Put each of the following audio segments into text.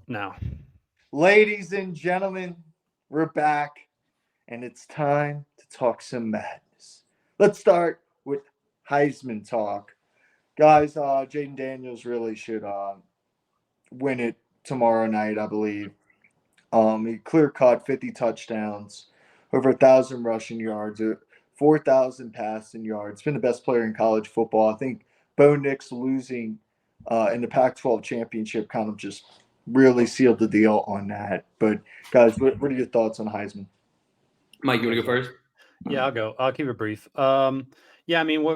No. Ladies and gentlemen, we're back, and it's time to talk some madness. Let's start with Heisman talk. Guys, Jaden Daniels really should win it tomorrow night, I believe. He clear cut 50 touchdowns, over 1,000 rushing yards, 4,000 passing yards. Been the best player in college football. I think Bo Nix losing in the Pac-12 championship kind of just really sealed the deal on that. But guys, what are your thoughts on Heisman? Mike, you want Go to go for it. first? Yeah, I'll go. I'll keep it brief. Yeah, I mean,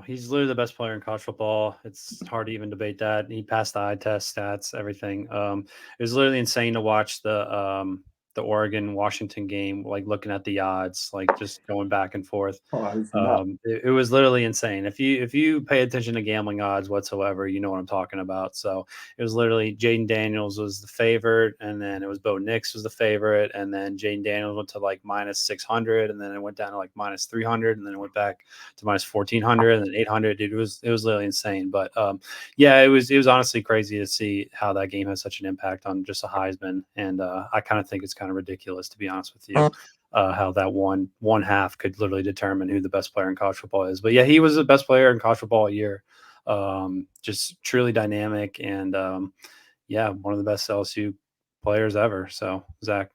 he's literally the best player in college football. It's hard to even debate that. He passed the eye test, stats, everything. It was literally insane to watch the Oregon Washington game, like looking at the odds, like just going back and forth. Oh, it's not. It was literally insane. If you pay attention to gambling odds whatsoever, you know what I'm talking about. So it was literally Jaden Daniels was the favorite, and then it was Bo Nix was the favorite, and then Jaden Daniels went to like minus 600, and then it went down to like minus 300, and then it went back to minus 1400, and then 800. Dude, it was literally insane. But yeah, it was honestly crazy to see how that game has such an impact on just a Heisman, and I kind of think it's kind of ridiculous to be honest with you. How that one half could literally determine who the best player in college football is. But yeah, he was the best player in college football all year. Just truly dynamic and yeah, one of the best LSU players ever. So Zach,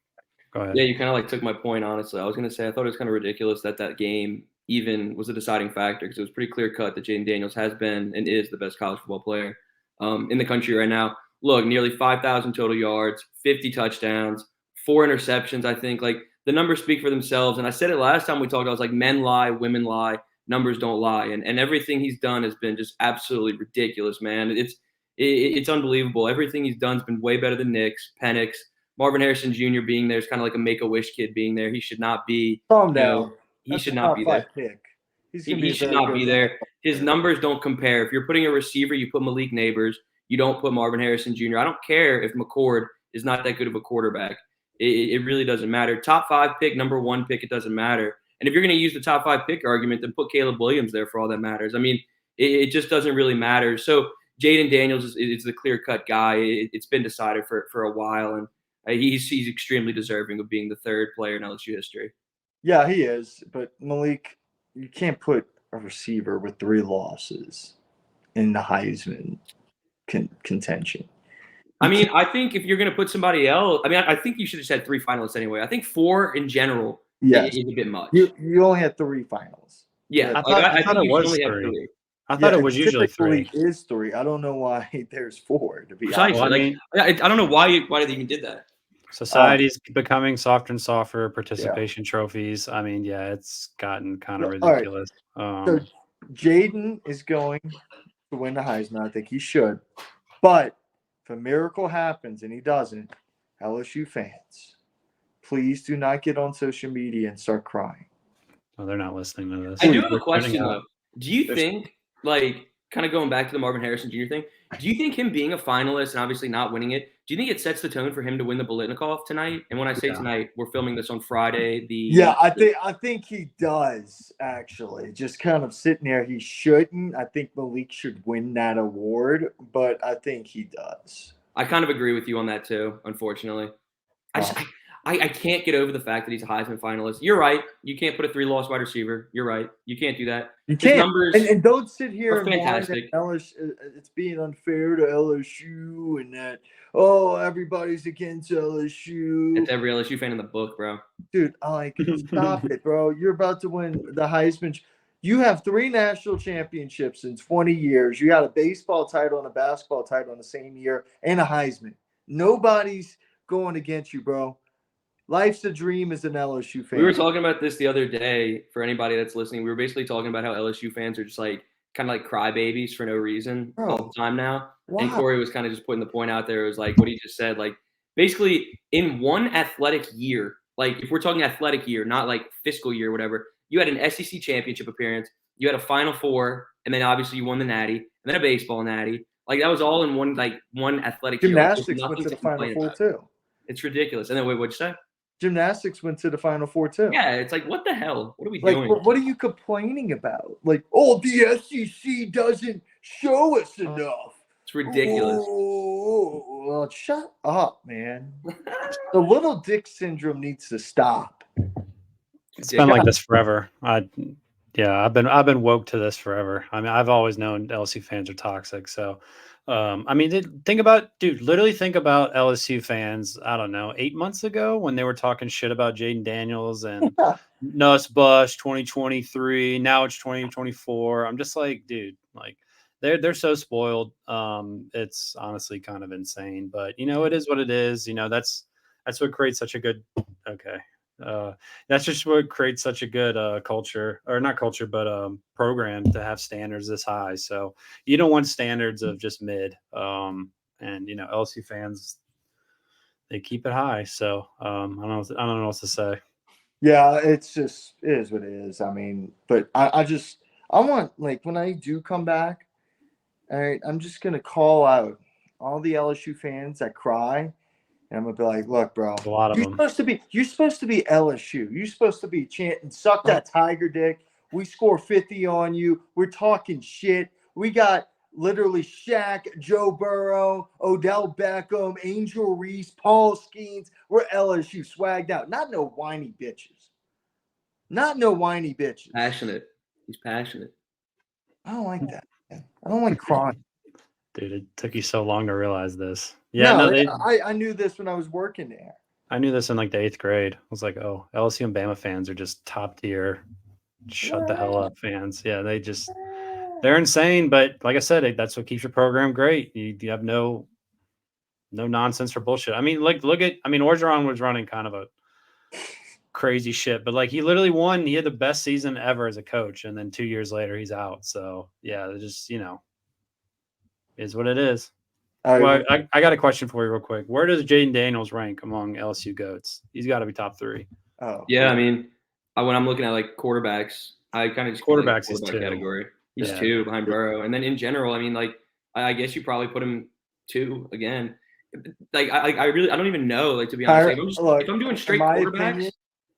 go ahead. Yeah, you kind of like took my point, honestly. I was going to say I thought it was kind of ridiculous that that game even was a deciding factor because it was pretty clear cut that Jaden Daniels has been and is the best college football player in the country right now. Look, nearly 5,000 total yards, 50 touchdowns, 4 interceptions. I think like the numbers speak for themselves. And I said it last time we talked. I was like, men lie, women lie, numbers don't lie. And everything he's done has been just absolutely ridiculous, man. It's unbelievable. Everything he's done has been way better than Nick's, Penix. Marvin Harrison Jr. being there is kind of like a Make-A-Wish kid being there. He should not be, Calm you know, down. he That's a should not top be there. five pick. He's He, going to be he a should very not be good there. His player. numbers don't compare. If you're putting a receiver, you put Malik Neighbors. You don't put Marvin Harrison Jr. I don't care if McCord is not that good of a quarterback. It really doesn't matter. Top 5 pick, number 1 pick, it doesn't matter. And if you're going to use the top 5 pick argument, then put Caleb Williams there for all that matters. I mean, it just doesn't really matter. So Jaden Daniels is the clear-cut guy. It's been decided for a while, and he's extremely deserving of being the third player in LSU history. Yeah, he is. But Malik, you can't put a receiver with 3 losses in the Heisman contention. I mean, I think if you're going to put somebody else, I mean, I think you should have said 3 finalists anyway. I think 4 in general Yes. is a bit much. You only had 3 finals. Yeah, I I thought think it you should was only have 3. 3. I thought Yeah, it was usually typically 3. is 3. I don't know why there's 4, to be Precisely. honest. Well, I Like mean, I don't know why they even did that. society's becoming softer and softer. Yeah. Participation trophies. I mean, yeah, it's gotten kind of All right. ridiculous. So Jaden is going to win the Heisman. I think he should. But if a miracle happens and he doesn't, LSU fans, please do not get on social media and start crying. Oh, they're not listening to this. I do have They're a question tuning out. though. Do you think, like, kind of going back to the Marvin Harrison Jr. thing, do you think him being a finalist and obviously not winning it, do you think it sets the tone for him to win the Bolitnikov tonight? And when I say Yeah. tonight, we're filming this on Friday. Yeah, I think he does actually. Just kind of sitting there, he shouldn't. I think Malik should win that award, but I think he does. I kind of agree with you on that too. Unfortunately, I can't get over the fact that he's a Heisman finalist. You're right. You can't put a 3-loss wide receiver. You're right. You can't do that. You His can't. numbers And don't sit here are and whine that fantastic. it's being unfair to LSU and that, oh, everybody's against LSU. It's every LSU fan in the book, bro. Dude, stop it, bro. You're about to win the Heisman. You have 3 national championships in 20 years. You got a baseball title and a basketball title in the same year and a Heisman. Nobody's going against you, bro. Life's a dream as an LSU fan. We were talking about this the other day for anybody that's listening. We were basically talking about how LSU fans are just like kind of like crybabies for no reason all the time now. Wow. And Corey was kind of just putting the point out there. It was like what he just said. Like basically in one athletic year, like if we're talking athletic year, not like fiscal year or whatever, you had an SEC championship appearance, you had a Final Four, and then obviously you won the Natty, and then a baseball Natty. Like that was all in one athletic year. Gymnastics went to the Final Four too. It's ridiculous. And then wait, what'd you say? Gymnastics went to the Final Four too. Yeah, it's like what the hell? What are we like, doing? What are you complaining about? Like, oh, the SEC doesn't show us enough. It's ridiculous. Ooh, well, shut up, man. The little dick syndrome needs to stop. It's been like this forever. I've been woke to this forever. I mean, I've always known LSU fans are toxic. So, I mean, literally think about LSU fans. I don't know, 8 months ago when they were talking shit about Jaden Daniels and Nuss Bush 2023. Now it's 2024. I'm just like, dude, like they're so spoiled. It's honestly kind of insane. But it is what it is. That's what creates such a good. Okay. That's just what creates such a good culture, or not culture, but program to have standards this high. So you don't want standards of just mid. And LSU fans, they keep it high. So I don't know what to say. Yeah, it is what it is. I mean, but I want, like, when I do come back, all right, I'm just gonna call out all the LSU fans that cry. And I'm gonna be like, look, bro, A lot of them. You're supposed to be LSU. You're supposed to be chanting, suck that tiger dick. We score 50 on you. We're talking shit. We got literally Shaq, Joe Burrow, Odell Beckham, Angel Reese, Paul Skeens. We're LSU swagged out. Not no whiny bitches. Not no whiny bitches. Passionate. He's passionate. I don't like that, man. I don't like crying. Dude, it took you so long to realize this. I knew this when I was working there. I knew this in like the 8th grade. I was like, oh, LSU and Bama fans are just top tier. Shut the hell up fans. Yeah, they're insane. But like I said, that's what keeps your program great. You have no nonsense or bullshit. I mean, Orgeron was running kind of a crazy shit, but like he literally won. He had the best season ever as a coach, and then 2 years later he's out. So yeah, it just is what it is. Well, I got a question for you real quick. Where does Jaden Daniels rank among LSU GOATs? He's got to be top 3. Oh yeah, I mean, when I'm looking at like quarterbacks, I kind of just quarterbacks is quarterback 2 category. He's 2 behind Burrow, and then in general, I mean, like I guess you probably put him 2 again. Like I don't even know. Like, to be honest, if I'm doing straight quarterbacks,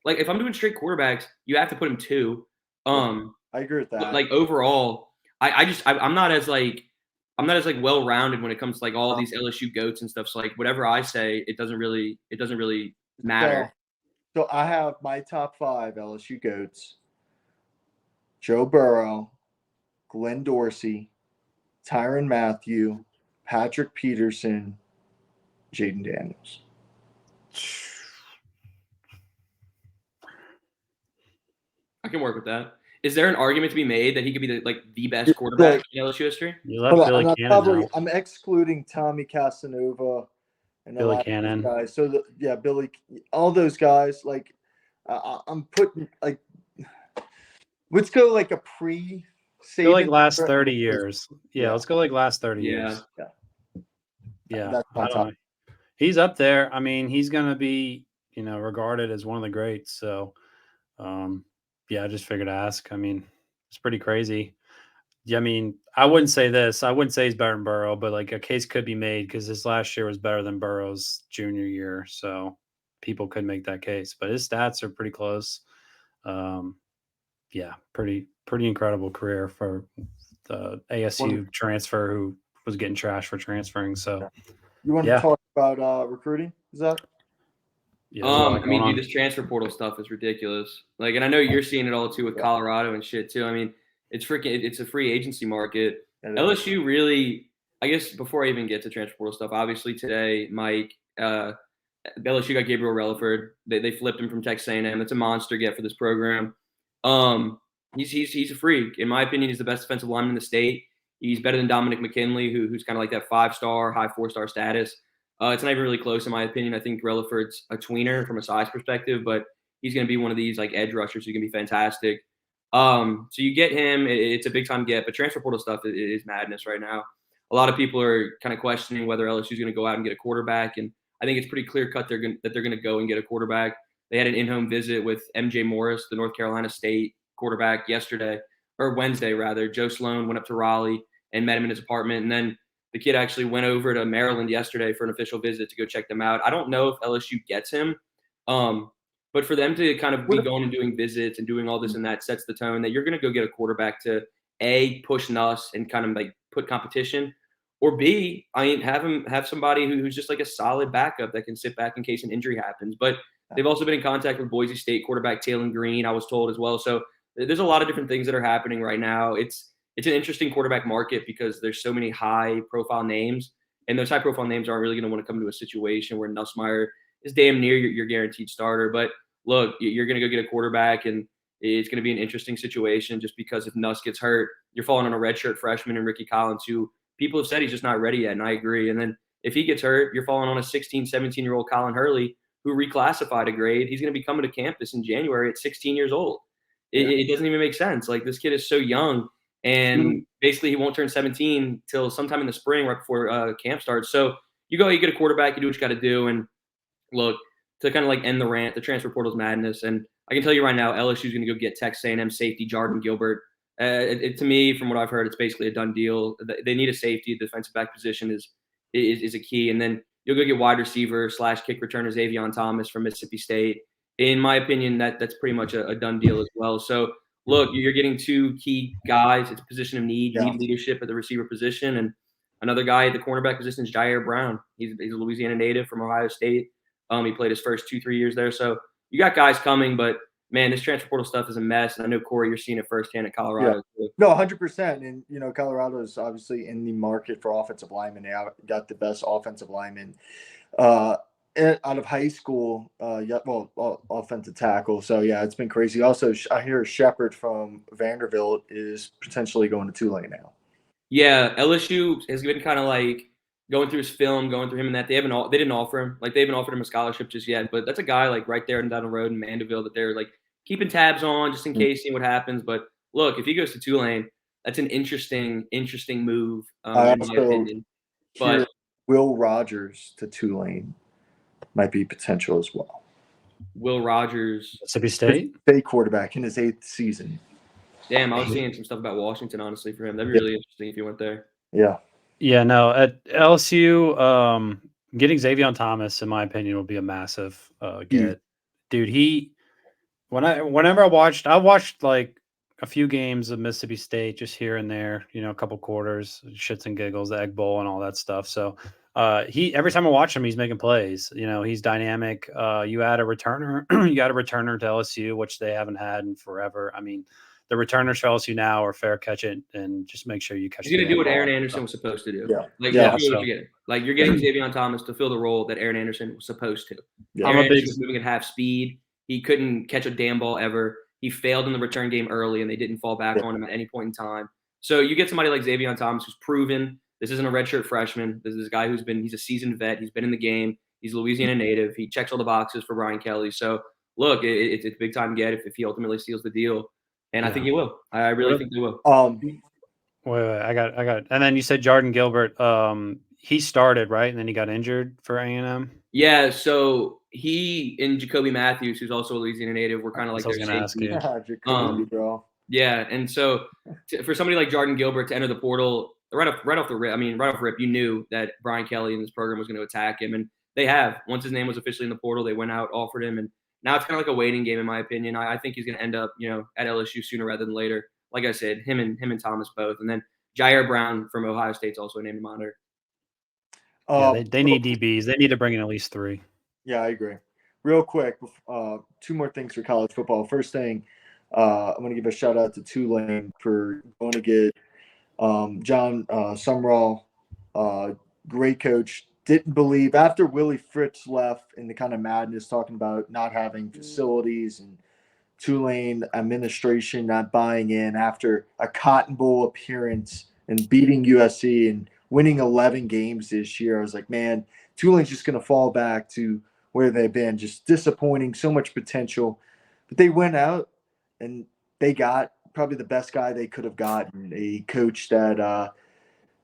if I'm doing straight quarterbacks, you have to put him 2. I agree with that. But like overall, I'm not as well rounded when it comes to like all these LSU GOATs and stuff. So like whatever I say, it doesn't really matter. So I have my top 5 LSU GOATs: Joe Burrow, Glenn Dorsey, Tyrann Mathieu, Patrick Peterson, Jaden Daniels. I can work with that. Is there an argument to be made that he could be the best quarterback in LSU history? You left Billy Cannon. I'm excluding Tommy Casanova and Billy Cannon guys. So Billy, all those guys. Like I'm putting like, let's go like a pre. Go like last 30 years. Yeah, let's go like last 30 years. Yeah. That's my top. He's up there. I mean, he's gonna be regarded as one of the greats. So, I just figured to ask. I mean, it's pretty crazy. Yeah, I mean, I wouldn't say this. I wouldn't say he's better than Burrow, but like a case could be made because his last year was better than Burrow's junior year. So people could make that case, but his stats are pretty close. Pretty incredible career for the ASU transfer who was getting trashed for transferring. So you want to talk about recruiting? Is that? Yeah, I mean, dude, this transfer portal stuff is ridiculous. Like, and I know you're seeing it all too with Colorado and shit too. I mean, it's a free agency market. LSU really, I guess before I even get to transfer portal stuff, obviously today, Mike, LSU got Gabriel Relaford. They flipped him from Texas A&M. It's a monster get for this program. He's a freak. In my opinion, he's the best defensive lineman in the state. He's better than Dominic McKinley, who's kind of like that 5-star, high 4-star status. It's not even really close in my opinion. I think Relaford's a tweener from a size perspective, but he's going to be one of these like edge rushers who's going to be fantastic. So you get him. It's a big time get, but transfer portal stuff is madness right now. A lot of people are kind of questioning whether LSU is going to go out and get a quarterback, and I think it's pretty clear cut that they're going to go and get a quarterback. They had an in-home visit with MJ Morris, the North Carolina State quarterback, Wednesday rather. Joe Sloan went up to Raleigh and met him in his apartment, and then the kid actually went over to Maryland yesterday for an official visit to go check them out. I don't know if LSU gets him, but for them to kind of be going and doing visits and doing all this and that sets the tone that you're going to go get a quarterback to push Nuss and kind of like put competition, Or B, I mean, have somebody who's just like a solid backup that can sit back in case an injury happens. But they've also been in contact with Boise State quarterback Taylor Green, I was told as well. So there's a lot of different things that are happening right now. It's an interesting quarterback market because there's so many high profile names, and those high profile names aren't really going to want to come to a situation where Nussmeier is damn near your guaranteed starter. But look, you're going to go get a quarterback, and it's going to be an interesting situation just because if Nuss gets hurt, you're falling on a redshirt freshman and Ricky Collins, who people have said he's just not ready yet, and I agree. And then if he gets hurt, you're falling on a 16, 17-year-old Colin Hurley who reclassified a grade. He's going to be coming to campus in January at 16 years old. It doesn't even make sense. Like, this kid is so young, and basically he won't turn 17 till sometime in the spring right before camp starts. So you get a quarterback, you do what you got to do. And look, to kind of like end the rant, the transfer portal's madness. And I can tell you right now, LSU is going to go get Texas A&M safety Jordan Gilbert. To me, from what I've heard, it's basically a done deal. They need a safety. The defensive back position is a key. And then you'll go get wide receiver / kick returner Xavier Thomas from Mississippi State. In my opinion, that's pretty much a done deal as well. So, look, you're getting two key guys. It's a position of need. You need leadership at the receiver position. And another guy at the cornerback position is Jair Brown. He's a Louisiana native from Ohio State. He played his first 2-3 years there. So you got guys coming, but man, this transfer portal stuff is a mess. And I know, Corey, you're seeing it firsthand at Colorado. Yeah. No, 100%. And, Colorado is obviously in the market for offensive linemen. They got the best offensive linemen out of high school. Offensive tackle. So, yeah, it's been crazy. Also, I hear Shepard from Vanderbilt is potentially going to Tulane now. Yeah, LSU has been kind of like going through his film, going through him and that. They didn't offer him. Like, they haven't offered him a scholarship just yet. But that's a guy like right there and down the road in Mandeville that they're like keeping tabs on just in case, seeing what happens. But look, if he goes to Tulane, that's an interesting move, in my opinion. But Will Rogers to Tulane might be potential as well. Will Rogers, Mississippi State quarterback in his 8th season. Damn, I was seeing some stuff about Washington, honestly, for him. That'd be really interesting if he went there. Yeah. Yeah, no, at LSU, getting Xavier Thomas, in my opinion, will be a massive get. Dude, whenever I watched like a few games of Mississippi State just here and there, a couple quarters, shits and giggles, the Egg Bowl and all that stuff. So every time I watch him, he's making plays. He's dynamic. You add a returner, you got a returner to LSU, which they haven't had in forever. I mean, the returners for LSU now are fair catch it and just make sure you catch it. He's going to do what Aaron Anderson was supposed to do. Yeah. That's what you're getting. Like, you're getting Xavier Thomas to fill the role that Aaron Anderson was supposed to. Yeah. Aaron Anderson was moving at half speed. He couldn't catch a damn ball ever. He failed in the return game early, and they didn't fall back on him at any point in time. So you get somebody like Xavier Thomas who's proven this isn't a redshirt freshman. This is a guy he's a seasoned vet. He's been in the game. He's a Louisiana native. He checks all the boxes for Brian Kelly. So, look, it's a big time get if he ultimately seals the deal. And I think he will. I really think he will. Wait, I got it. And then you said Jordan Gilbert. He started, right? And then he got injured for A&M? Yeah, so he and Jacoby Matthews, who's also a Louisiana native, were kind of like their safety. Jacoby, bro. Yeah, and so for somebody like Jordan Gilbert to enter the portal right off rip, you knew that Brian Kelly and this program was going to attack him, and they have. Once his name was officially in the portal, they went out, offered him, and now it's kind of like a waiting game, in my opinion. I think he's going to end up, at LSU sooner rather than later. Like I said, him and Thomas both, and then Jair Brown from Ohio State's also a name to monitor. They need DBs. They need to bring in at least 3. Yeah, I agree. Real quick, 2 more things for college football. First thing, I'm going to give a shout out to Tulane for going to get John Sumrall, great coach. Didn't believe after Willie Fritz left in the kind of madness talking about not having facilities and Tulane administration not buying in after a Cotton Bowl appearance and beating USC and winning 11 games this year. I was like, man, Tulane's just going to fall back to where they've been. Just disappointing, so much potential. But they went out and they got probably the best guy they could have gotten, a coach that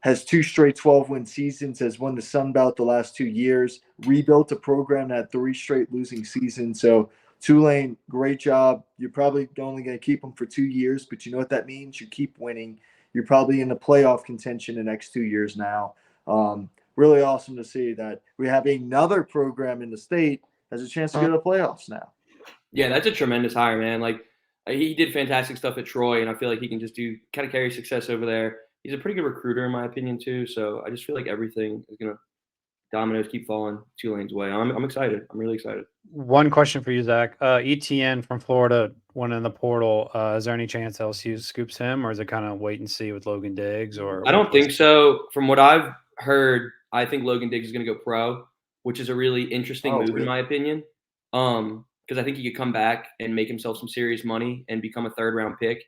has 2 straight 12-win seasons, has won the Sun Belt the last 2 years, rebuilt a program that had 3 straight losing seasons. So Tulane, great job. You're probably only going to keep them for 2 years, but you know what that means? You keep winning. You're probably in the playoff contention the next 2 years now. Really awesome to see that we have another program in the state has a chance to go to the playoffs now. Yeah, that's a tremendous hire, man. Like, he did fantastic stuff at Troy, and I feel like he can just carry success over there. he's a pretty good recruiter in my opinion too. So I just feel like everything is gonna dominoes keep falling Tulane's way. I'm excited. I'm really excited. One question for you, Zach. ETN from Florida went in the portal. Is there any chance LSU scoops him, or is it kind of wait and see with Logan Diggs? Or I don't think so. From what I've heard, I think Logan Diggs is going to go pro, which is a really interesting move in my opinion. Because I think he could come back and make himself some serious money and become a third-round pick.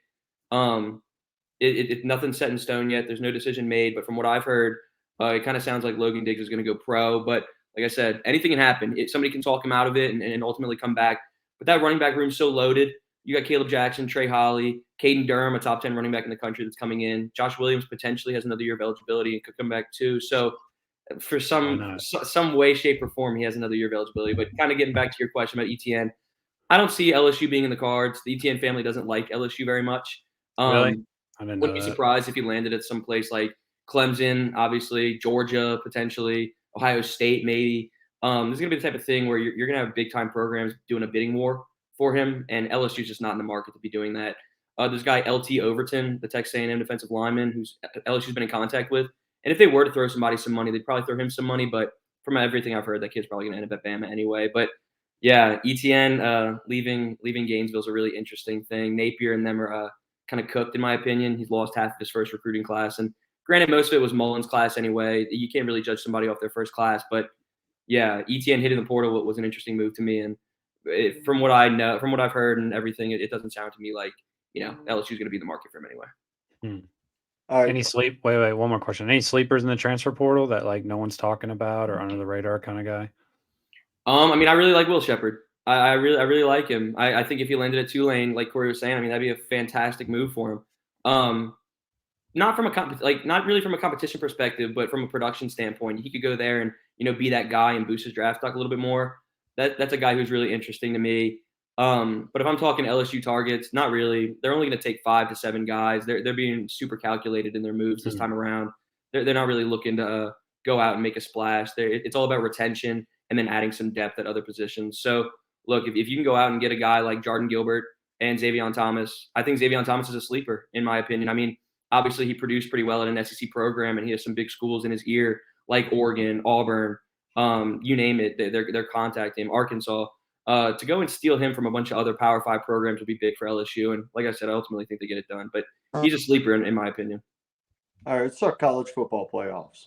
Nothing's set in stone yet. There's no decision made, but from what I've heard, it kind of sounds like Logan Diggs is going to go pro. But like I said, anything can happen. Somebody can talk him out of it and ultimately come back. But that running back room's so loaded. You got Caleb Jackson, Trey Holly, Caden Durham, a top 10 running back in the country that's coming in. Josh Williams potentially has another year of eligibility and could come back too. So for some way, shape, or form, he has another year of eligibility. But kind of getting back to your question about ETN, I don't see LSU being in the cards. The ETN family doesn't like LSU very much. Really? I didn't know wouldn't be surprised if he landed at some place like Clemson, obviously, Georgia, potentially, Ohio State, maybe. This is going to be the type of thing where you're going to have big-time programs doing a bidding war for him, and LSU's just not in the market to be doing that. There's guy LT Overton, the Texas A&M defensive lineman, who's LSU's been in contact with. And if they were to throw somebody some money, they'd probably throw him some money. But from everything I've heard, that kid's probably going to end up at Bama anyway. But yeah, ETN leaving Gainesville is a really interesting thing. Napier and them are kind of cooked, in my opinion. He's lost half of his first recruiting class. And granted, most of it was Mullen's class anyway. You can't really judge somebody off their first class. But yeah, ETN hitting the portal was an interesting move to me. And from what I know, from what I've heard and everything, it doesn't sound to me like, LSU's going to be the market for him anyway. All right. Wait, one more question. Any sleepers in the transfer portal that like no one's talking about or under the radar kind of guy? I mean, I really like Will Shepherd. I really like him. I think if he landed at Tulane, like Corey was saying, I mean, that'd be a fantastic move for him. Not really from a competition perspective, but from a production standpoint, he could go there and be that guy and boost his draft stock a little bit more. That's a guy who's really interesting to me. But if I'm talking LSU targets, not really. They're only going to take 5 to 7 guys. They're being super calculated in their moves this time around. They're not really looking to go out and make a splash. It's all about retention and then adding some depth at other positions. So look, if you can go out and get a guy like Jordan Gilbert and Xavion Thomas, I think Xavion Thomas is a sleeper in my opinion. I mean, obviously he produced pretty well at an SEC program and he has some big schools in his ear like Oregon, Auburn, you name it. They're contacting him. Arkansas. To go and steal him from a bunch of other Power 5 programs would be big for LSU. And like I said, I ultimately think they get it done. But he's a sleeper in my opinion. All right, let's talk college football playoffs.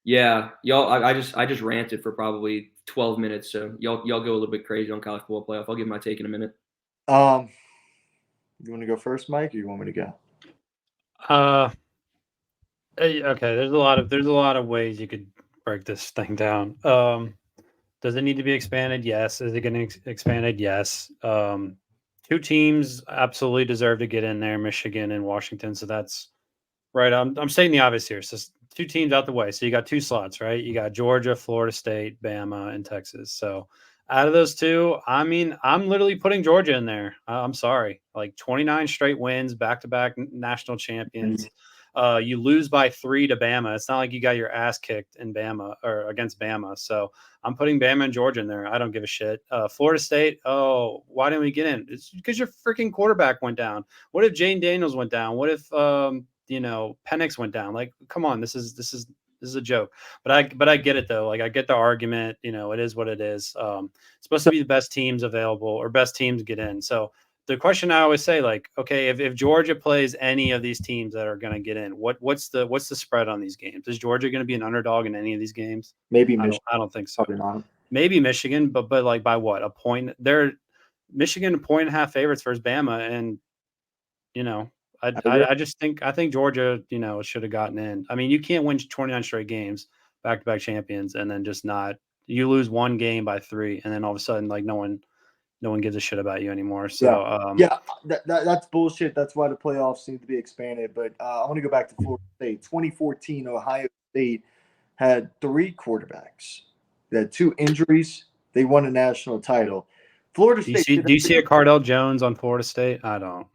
Yeah, y'all. I just ranted for probably 12 minutes. So y'all go a little bit crazy on college football playoff. I'll give my take in a minute. You want to go first, Mike, or you want me to go? Okay. There's a lot of ways you could break this thing down. Does it need to be expanded? Yes. Is it getting expanded? Yes. 2 teams absolutely deserve to get in there, Michigan and Washington. So that's right. I'm stating the obvious here. So 2 teams out the way. So you got 2 slots, right? You got Georgia, Florida State, Bama, and Texas. So out of those 2, I mean, I'm literally putting Georgia in there. I'm sorry. Like 29 straight wins, back-to-back national champions. You lose by 3 to Bama. It's not like you got your ass kicked in Bama or against Bama. So I'm putting Bama and Georgia in there. I don't give a shit. Florida State. Oh, why didn't we get in? It's because your freaking quarterback went down. What if Jane Daniels went down? What if Penix went down? Like, come on, this is a joke. But I get it though. Like I get the argument. It is what it is. It's supposed to be the best teams available or best teams get in. So the question I always say, like, okay, if Georgia plays any of these teams that are going to get in, what's the spread on these games? Is Georgia going to be an underdog in any of these games? Maybe Michigan. I don't think so. Probably not. Maybe Michigan, but like by what? A point? They're Michigan 1.5 favorites versus Bama, and I think Georgia, should have gotten in. I mean, you can't win 29 straight games, back-to-back champions, and then just not. You lose 1 game by 3, and then all of a sudden, like no one gives a shit about you anymore. So that's bullshit. That's why the playoffs need to be expanded. But I want to go back to Florida State. 2014, Ohio State had 3 quarterbacks. They had 2 injuries. They won a national title. Florida State. Do you see a Cardell Jones on Florida State? I don't.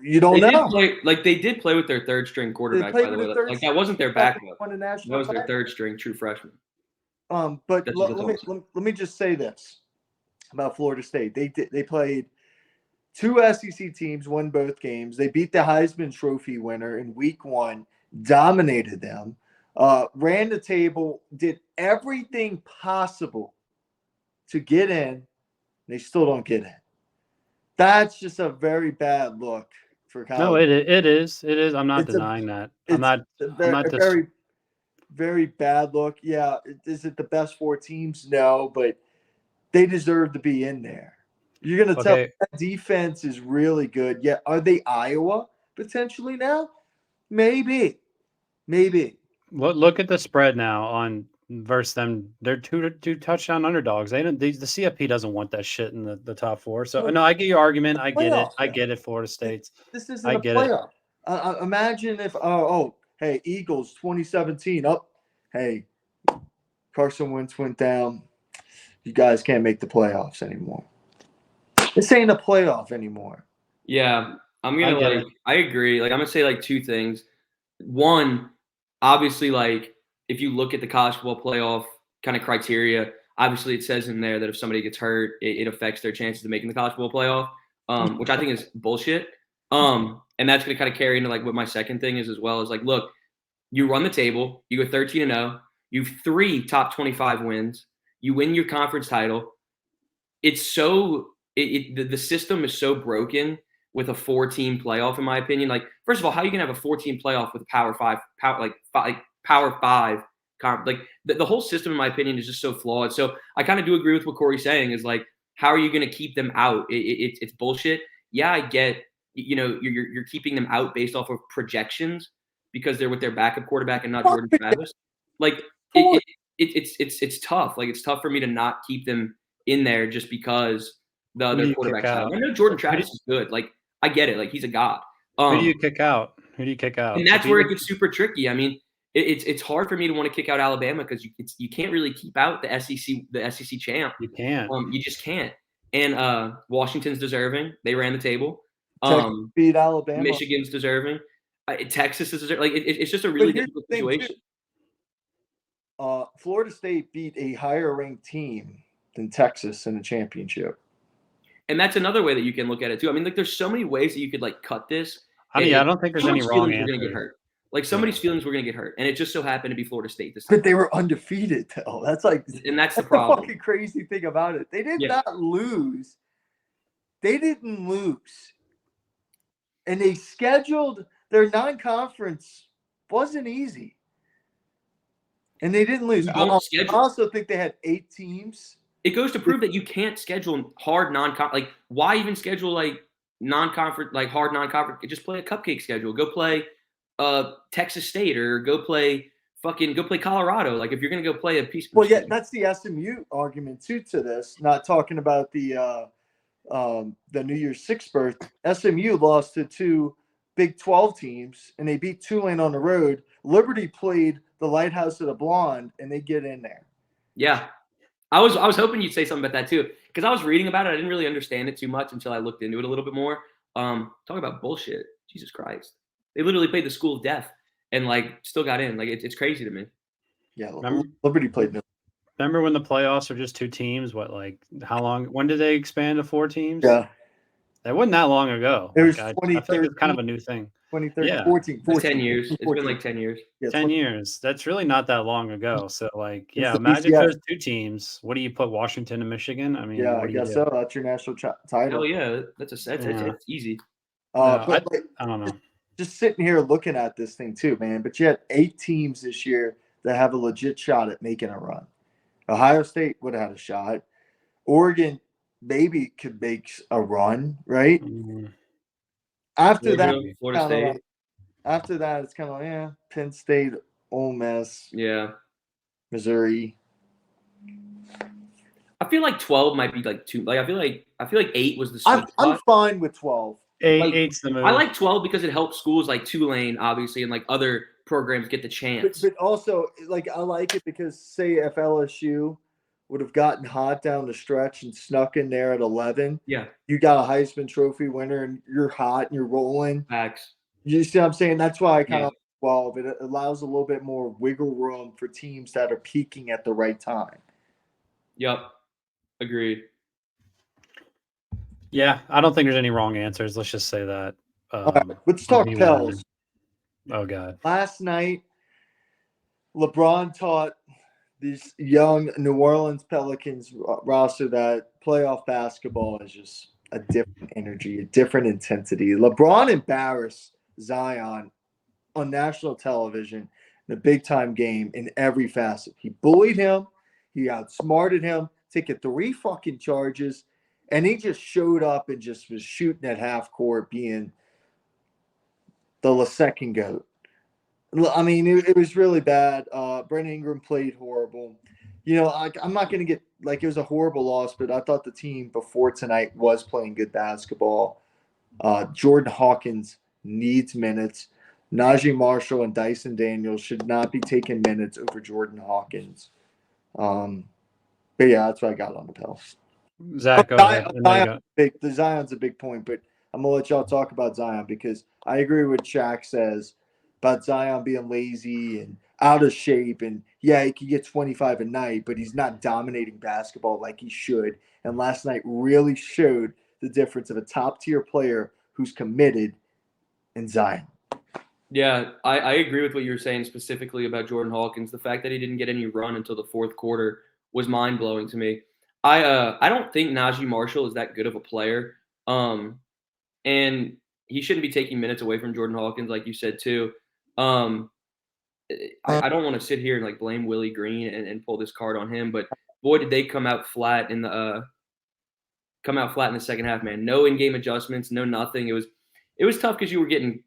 You don't know. They did play with their 3rd string quarterback, by the way. Like that wasn't their backup. That was their 3rd string true freshman. But let me just say this about Florida State. They played 2 SEC teams won both games. They beat the Heisman Trophy winner in week 1, dominated them, ran the table, did everything possible to get in. They still don't get in. That's just a very bad look for college. No, it is. It is. I'm not It's denying that. It's I'm not a very, very bad look. Yeah. Is it the best 4 teams? No, but they deserve to be in there. You're going to tell Okay. that defense is really good. Yeah. Are they Iowa potentially now? Maybe. Look at the spread now on versus them. They're two touchdown underdogs. The CFP doesn't want that shit in the top 4. So no, I get your argument. I get it. I get it. Florida State's. This isn't I a get playoff. Imagine if hey, Eagles 2017 up. Hey, Carson Wentz went down. You guys can't make the playoffs anymore. This ain't a playoff anymore. Yeah, I'm gonna I agree. Like I'm gonna say like 2 things. One, obviously, like if you look at the college football playoff kind of criteria, obviously it says in there that if somebody gets hurt, it affects their chances of making the college football playoff, which I think is bullshit. And that's gonna kind of carry into like what my second thing is as well. Is like, look, you run the table, you go 13-0, you have 3 top 25 wins, you win your conference title. It's so the system is so broken with a 4-team playoff, in my opinion. Like, first of all, how are you gonna have a 4-team playoff with a Power 5, Power 5? Like the whole system, in my opinion, is just so flawed. So I kind of do agree with what Corey's saying. Is like, how are you gonna keep them out? It's bullshit. Yeah, I get. You're keeping them out based off of projections because they're with their backup quarterback and not Jordan Travis. Like it's tough. Like it's tough for me to not keep them in there just because the other quarterback's out. I know Jordan Travis is good. Like I get it. Like he's a god. Who do you kick out? And that's where it gets super tricky. I mean, it's hard for me to want to kick out Alabama because you can't really keep out the SEC champ. You can't. You just can't. And Washington's deserving. They ran the table. Texas beat Alabama. Michigan's deserving. Texas is deserving. Like it's just a really difficult situation. Florida State beat a higher ranked team than Texas in the championship. And that's another way that you can look at it too. I mean, like there's so many ways that you could like cut this. I mean, I don't think there's any wrong answer. We're gonna get hurt. Like somebody's feelings were gonna get hurt, and it just so happened to be Florida State this time. But they were undefeated, though. That's the problem. The fucking crazy thing about it. They did not lose. They didn't lose, and they scheduled their non-conference wasn't easy, and they didn't lose. I also think they had 8 teams. It goes to prove that you can't schedule hard non-conference. Like, why even schedule like non-conference, like hard non-conference? Just play a cupcake schedule. Go play Texas State or go play Colorado. Like, if you're gonna go play a piece. Well, yeah, that's the SMU argument too to this. Not talking about the New Year's Six berth. SMU lost to 2 Big 12 teams, and they beat Tulane on the road. Liberty played the Lighthouse of the Blonde, and they get in there. Yeah. I was hoping you'd say something about that too, because I was reading about it. I didn't really understand it too much until I looked into it a little bit more. Talk about bullshit. Jesus Christ. They literally played the school of death and like still got in. Like it's crazy to me. Yeah, Liberty played. Remember when the playoffs were just 2 teams? What, like how long? When did they expand to 4 teams? Yeah. That wasn't that long ago. It was I think it's kind of a new thing. 2013, 14. 10 years. It's been like 10 years. Yeah, 10 years. That's really not that long ago. So, like, imagine if there's 2 teams. What do you put, Washington and Michigan? I mean, I guess so. That's your national title. Oh, yeah. That's it's easy. But I don't know. Just sitting here looking at this thing too, man. But you had 8 teams this year that have a legit shot at making a run. Ohio State would have had a shot. Oregon maybe could make a run, right? Mm-hmm. After Florida State. After that, it's kind of Penn State, Ole Miss, Missouri. I feel like 12 might be like 2. Like I feel like 8 was the sweet spot. I'm fine with 12. 8's the move. I like 12 because it helps schools like Tulane, obviously, and like other programs get the chance. But also, like I like it because say if LSU would have gotten hot down the stretch and snuck in there at 11. Yeah. You got a Heisman Trophy winner and you're hot and you're rolling. Facts. You see what I'm saying? That's why I kind of 12. It allows a little bit more wiggle room for teams that are peaking at the right time. Yep. Agreed. Yeah, I don't think there's any wrong answers. Let's just say that. All right, let's talk Pels. Oh God. Last night, LeBron taught these young New Orleans Pelicans roster that playoff basketball is just a different energy, a different intensity. LeBron embarrassed Zion on national television in a big time game in every facet. He bullied him, he outsmarted him, taking 3 fucking charges, and he just showed up and just was shooting at half court, being the second goat. I mean, it was really bad. Brandon Ingram played horrible. You know, I'm not going to get like it was a horrible loss, but I thought the team before tonight was playing good basketball. Jordan Hawkins needs minutes. Najee Marshall and Dyson Daniels should not be taking minutes over Jordan Hawkins. But yeah, that's what I got on the Pels. Zach, go ahead. The Zion's a big point, but I'm gonna let y'all talk about Zion because I agree with Shaq says about Zion being lazy and out of shape, and yeah, he can get 25 a night, but he's not dominating basketball like he should. And last night really showed the difference of a top tier player who's committed in Zion. Yeah, I agree with what you were saying specifically about Jordan Hawkins. The fact that he didn't get any run until the fourth quarter was mind blowing to me. I don't think Najee Marshall is that good of a player, and he shouldn't be taking minutes away from Jordan Hawkins, like you said too. I don't want to sit here and like blame Willie Green and pull this card on him, but boy, did they come out flat in the second half, man. No in-game adjustments, no nothing. It was tough because you were getting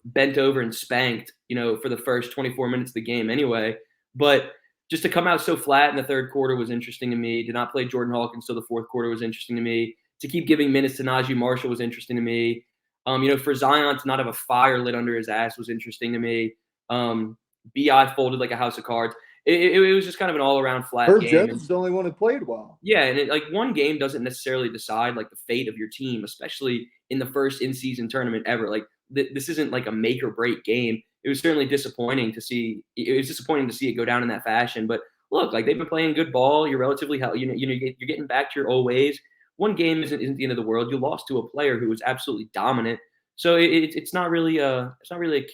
bent over and spanked, for the first 24 minutes of the game anyway. But just to come out so flat in the third quarter was interesting to me. Did not play Jordan Hawkins till the fourth quarter was interesting to me. To keep giving minutes to Najee Marshall was interesting to me. For Zion to not have a fire lit under his ass was interesting to me. BI folded like a house of cards. It was just kind of an all-around flat Herb game. Jones is the only one who played well. Yeah, and one game doesn't necessarily decide like the fate of your team, especially in the first in-season tournament ever. Like this isn't like a make or break game. It was certainly disappointing to see. It was disappointing to see it go down in that fashion. But look, like they've been playing good ball. You're relatively healthy. You're getting back to your old ways. One game isn't the end of the world. You lost to a player who was absolutely dominant. So it's not really a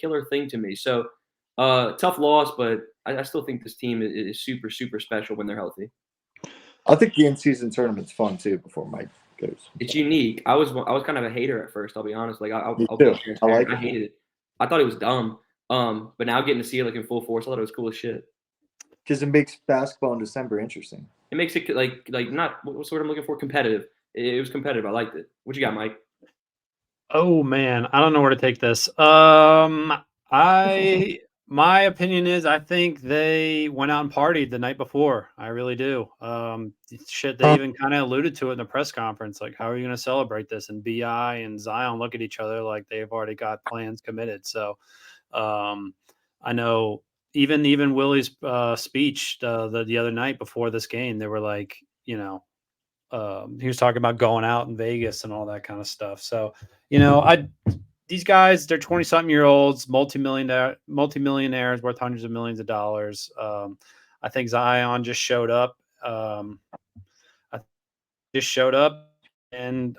killer thing to me. So tough loss, but I still think this team is super, super special when they're healthy. I think the in-season tournament's fun too. Before Mike goes, it's unique. I was kind of a hater at first. I'll be honest. Like I hated it. I thought it was dumb. But now getting to see it like in full force, I thought it was cool as shit. Because it makes basketball in December interesting. It makes it like not what's the word I'm looking for? Competitive. It was competitive. I liked it. What you got, Mike? Oh man, I don't know where to take this. My opinion is I think they went out and partied the night before. I really do. They even kind of alluded to it in the press conference. Like, how are you going to celebrate this? And BI and Zion look at each other like they've already got plans committed. So I know even Willie's speech the other night before this game, they were like, he was talking about going out in Vegas and all that kind of stuff. So, these guys, they're 20-something-year-olds, multimillionaires worth hundreds of millions of dollars. I think Zion just showed up. And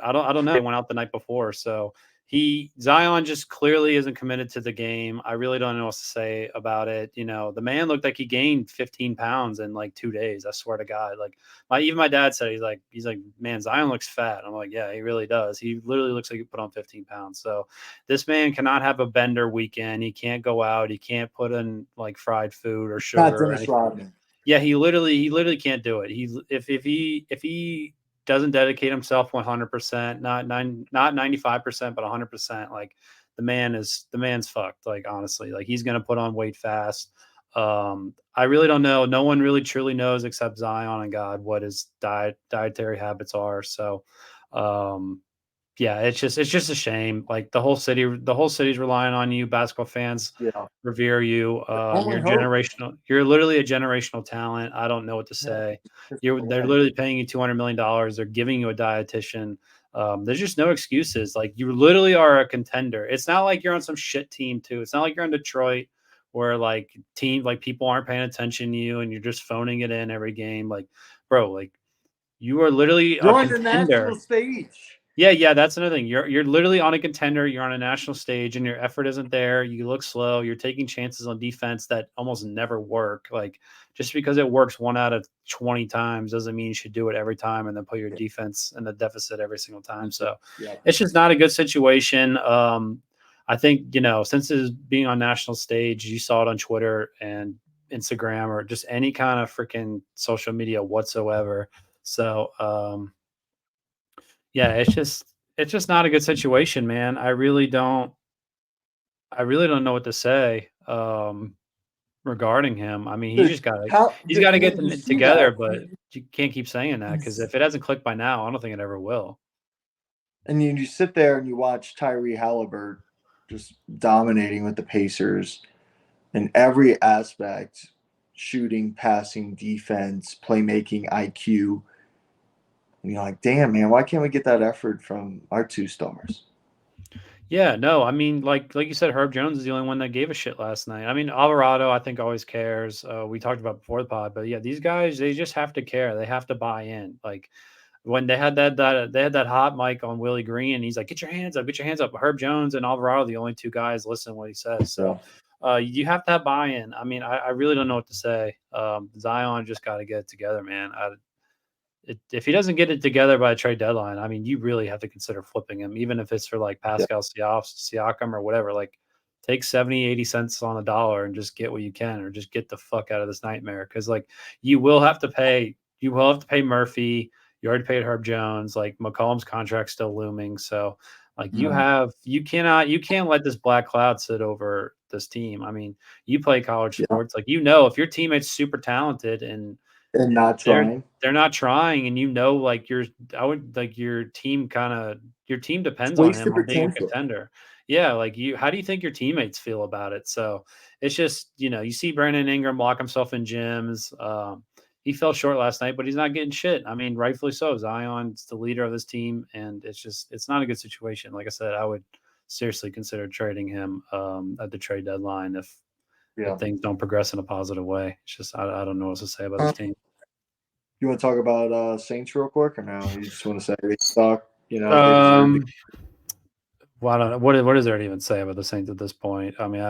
I don't know. He went out the night before, so Zion just clearly isn't committed to the game. I really don't know what to say about it. The man looked like he gained 15 pounds in like 2 days. I swear to God. Like even my dad said, he's like, man, Zion looks fat. I'm like, yeah, he really does. He literally looks like he put on 15 pounds. So this man cannot have a bender weekend. He can't go out. He can't put in like fried food or sugar or anything. Yeah, he literally can't do it. If he doesn't dedicate himself 100%, not 95%, but 100%. Like the man's fucked. Like honestly, like he's gonna put on weight fast. I really don't know. No one really truly knows except Zion and God what his dietary habits are. So, yeah, it's just a shame. Like the whole city's relying on you. Basketball fans revere you. You're generational. You're literally a generational talent. I don't know what to say. They're literally paying you $200 million. They're giving you a dietitian. There's just no excuses. Like you literally are a contender. It's not like you're on some shit team too. It's not like you're in Detroit where like people aren't paying attention to you and you're just phoning it in every game. Like, bro, like you are literally you're on the national stage. Yeah, that's another thing. You're literally on a contender. You're on a national stage, and your effort isn't there. You look slow. You're taking chances on defense that almost never work. Like just because it works 1 out of 20 times doesn't mean you should do it every time and then put your defense in the deficit every single time. So it's just not a good situation. I think since it's being on national stage, you saw it on Twitter and Instagram or just any kind of freaking social media whatsoever. So yeah, it's just not a good situation, man. I really don't know what to say regarding him. I mean, The he's got to get you them see together, that, but you can't keep saying that because if it hasn't clicked by now, I don't think it ever will. and you sit there and you watch Tyree Halliburton just dominating with the Pacers in every aspect: shooting, passing, defense, playmaking, IQ. And you're like, damn, man, why can't we get that effort from our two stars? Yeah, no, I mean, like you said, Herb Jones is the only one that gave a shit last night. I mean, Alvarado, I think always cares. We talked about before the pod, but yeah, these guys, they just have to care. They have to buy in. Like when they had that hot mic on Willie Green, and he's like, "Get your hands up, get your hands up." Herb Jones and Alvarado, the only two guys, listen to what he says. So you have to have buy-in. I mean, I really don't know what to say. Zion just got to get it together, man. If he doesn't get it together by the trade deadline, I mean, you really have to consider flipping him, even if it's for like Pascal Siakam or whatever. Like, take 70, 80 cents on the dollar and just get what you can, or just get the fuck out of this nightmare. Because like, you will have to pay Murphy. You already paid Herb Jones. Like McCollum's contract still looming. So like, you can't let this black cloud sit over this team. I mean, you play college sports, like if your teammate's super talented and not trying. they're not trying, and like your team depends on Waste him of on being a potential. contender. Yeah, like how do you think your teammates feel about it? So it's just, you see Brandon Ingram lock himself in gyms. He fell short last night, but he's not getting shit. I mean, rightfully so. Zion's the leader of this team, and it's not a good situation. Like I said, I would seriously consider trading him at the trade deadline if things don't progress in a positive way. It's just I don't know what to say about this team. You want to talk about Saints real quick, or no? You just want to say they suck? They deserve well, I don't know. What is there to even say about the Saints at this point? I mean,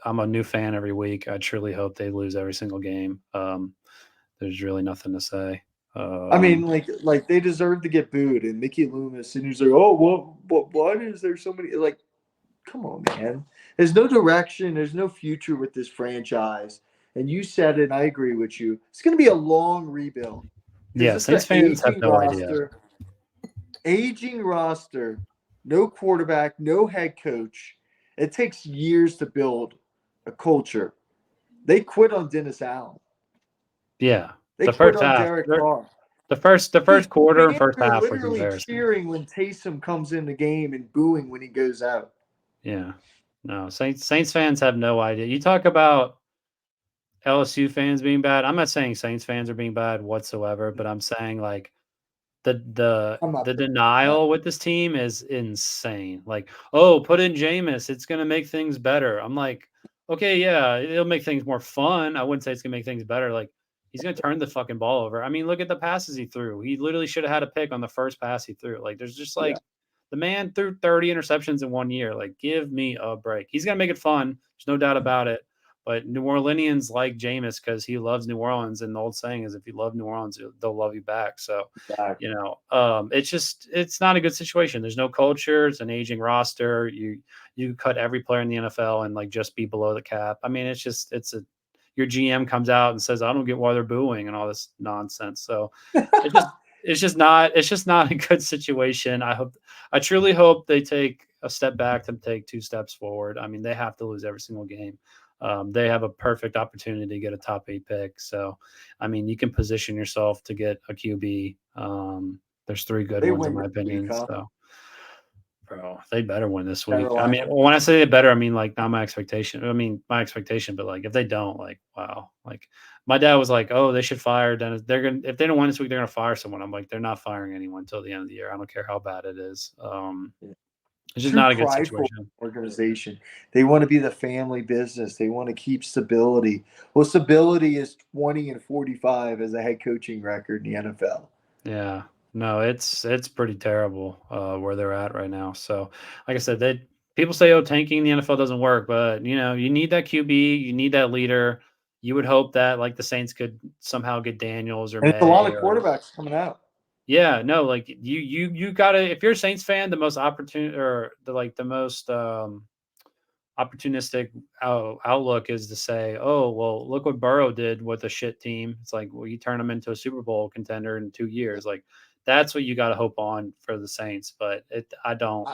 I'm a new fan every week. I truly hope they lose every single game. There's really nothing to say. I mean, like they deserve to get booed. And Mickey Loomis, and he's like, "Oh, what is there so many?" Like, come on, man. There's no direction. There's no future with this franchise. And you said it, and I agree with you. It's going to be a long rebuild. Yeah, Saints fans have no idea. Aging roster, no quarterback, no head coach. It takes years to build a culture. They quit on Dennis Allen. Yeah, They the quit first on half. Derek Carr. The first quarter and first half was literally embarrassing. cheering when Taysom comes in the game and booing when he goes out. Yeah, no, Saints fans have no idea. You talk about LSU fans being bad. I'm not saying Saints fans are being bad whatsoever, but I'm saying like the denial with this team is insane. Like, oh, put in Jameis, it's gonna make things better. I'm like, okay, yeah, it'll make things more fun. I wouldn't say it's gonna make things better. Like, he's gonna turn the fucking ball over. I mean, look at the passes he threw. He literally should have had a pick on the first pass he threw. Like, there's just like the man threw 30 interceptions in 1 year. Like, give me a break. He's gonna make it fun. There's no doubt about it. But New Orleanians like Jameis because he loves New Orleans, and the old saying is, if you love New Orleans, they'll love you back. So, it's not a good situation. There's no culture. It's an aging roster. You cut every player in the NFL and like just be below the cap. I mean, your GM comes out and says, I don't get why they're booing and all this nonsense. So it's just not a good situation. I truly hope they take a step back to take 2 steps forward. I mean, they have to lose every single game. They have a perfect opportunity to get a top 8 pick. So, I mean, you can position yourself to get a QB. There's 3 good ones in my opinion. So, bro, they better win this week. I mean, when I say they better, I mean like not my expectation. I mean my expectation, but like if they don't, like wow. Like my dad was like, "Oh, they should fire Dennis. If they don't win this week, they're gonna fire someone." I'm like, they're not firing anyone until the end of the year. I don't care how bad it is. It's just not a good situation. Organization. They want to be the family business. They want to keep stability. Well, stability is 20-45 as a head coaching record in the NFL. Yeah. No, it's pretty terrible where they're at right now. So, like I said, people say, "Oh, tanking in the NFL doesn't work," but you need that QB, you need that leader. You would hope that like the Saints could somehow get Daniels or And it's a lot May of or quarterbacks coming out. yeah, no, like you gotta if you're a Saints fan, the most opportune or the most opportunistic outlook is to say, "Oh, well, look what Burrow did with a shit team." It's like, well, you turn them into a Super Bowl contender in 2 years. Like, that's what you got to hope on for the Saints. But I don't.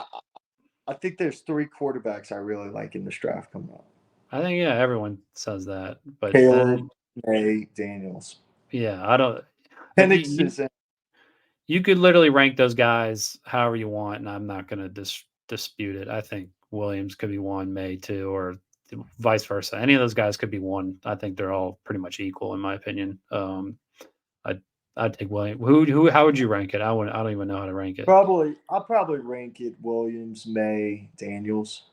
I think there's 3 quarterbacks I really like in this draft coming up. I think yeah, everyone says that, but Caleb, then May, Daniels. yeah, I don't. Like Penix is in. you could literally rank those guys however you want, and I'm not going to dispute it. I think Williams could be one, May two, or vice versa. Any of those guys could be one. I think they're all pretty much equal in my opinion. I'd take William. Who? How would you rank it? I don't even know how to rank it. I'll probably rank it Williams, May, Daniels,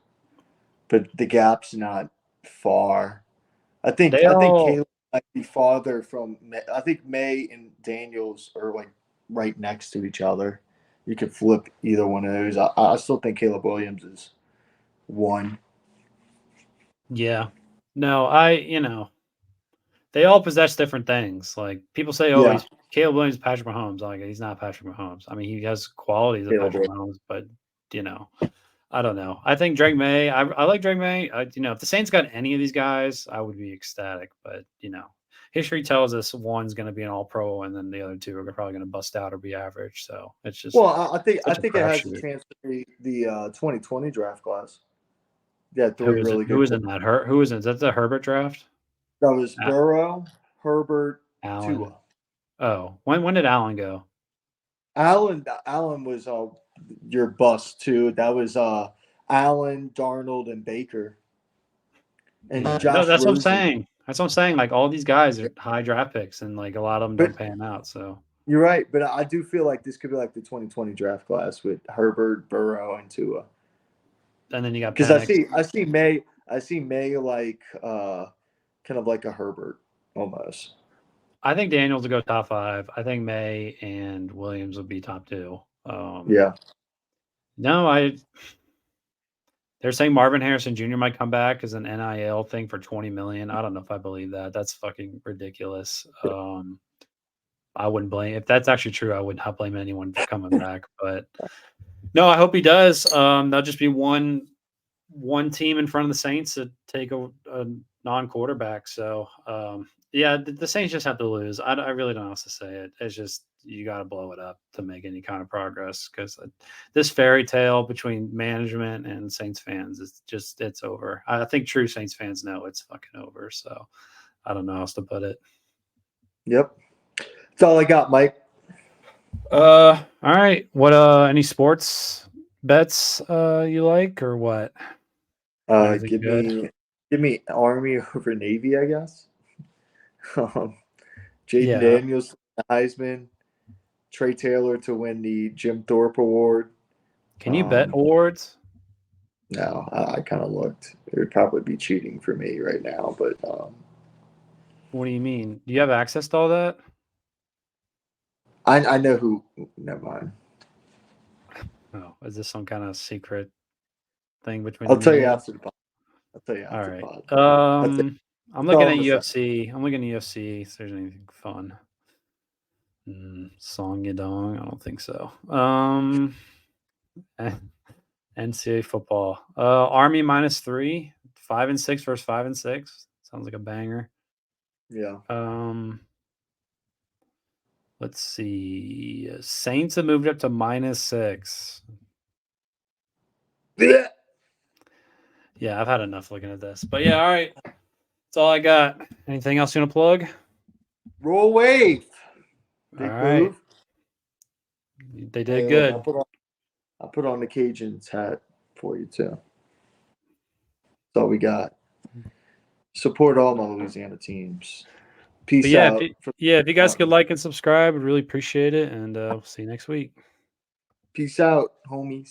but the gap's not far. I think Caleb might be farther from. I think May and Daniels are like right next to each other. You could flip either one of those. I still think Caleb Williams is one. Yeah. No, they all possess different things. Like people say, "Oh, he's Caleb Williams, Patrick Mahomes." Like he's not Patrick Mahomes. I mean, he has qualities of Patrick Mahomes, but I don't know. I think Drake May. I like Drake May. If the Saints got any of these guys, I would be ecstatic. But history tells us one's going to be an All-Pro, and then the other two are probably going to bust out or be average. So it's just I think it has a chance to be the 2020 draft class. Yeah, 3 really good. Who was in that? Who was in? Is that the Herbert draft? That was Burrow, Herbert, Allen. Tua. Oh, when did Allen go? Allen was your bust too. That was Allen, Darnold, and Baker. And Josh that's Rosen. what I'm saying. That's what I'm saying. Like all these guys are high draft picks, and like a lot of them don't pan out. So you're right, but I do feel like this could be like the 2020 draft class with Herbert, Burrow, and Tua. And then you got because I see May like kind of like a Herbert almost. I think Daniels will go top 5. I think May and Williams will be top 2. Yeah. No, they're saying Marvin Harrison Jr. might come back as an NIL thing for $20 million. I don't know if I believe that. That's fucking ridiculous. I wouldn't blame if that's actually true. I would not blame anyone for coming back. But no, I hope he does. That'll just be one team in front of the Saints to take a non-quarterback. So yeah, the Saints just have to lose. I really don't know how else to say it. It's just you got to blow it up to make any kind of progress because this fairy tale between management and Saints fans it's over. I think true Saints fans know it's fucking over. So I don't know how else to put it. Yep, that's all I got, Mike. All right. What any sports bets you like or what? Give me Army over Navy, I guess. Jaden Daniels, Heisman, Trey Taylor to win the Jim Thorpe Award. Can you bet awards? No, I kind of looked. It would probably be cheating for me right now, but what do you mean? Do you have access to all that? I know who. Never mind. Oh, is this some kind of secret thing between? I'll tell you after the pod. All right. I'm looking at UFC. I'm looking at UFC. If there's anything fun. Song Yadong? I don't think so. NCAA football. Army -3, 5-6 versus 5-6. Sounds like a banger. Yeah. Let's see. Saints have moved up to -6. Yeah, I've had enough looking at this. But yeah, all right. That's all I got. Anything else you want to plug? Roll Wave. All right. Move. They did good. I'll put on the Cajuns hat for you too. That's all we got. Support all my Louisiana teams. Peace out. If you guys could like and subscribe, I'd really appreciate it. And we'll see you next week. Peace out, homies.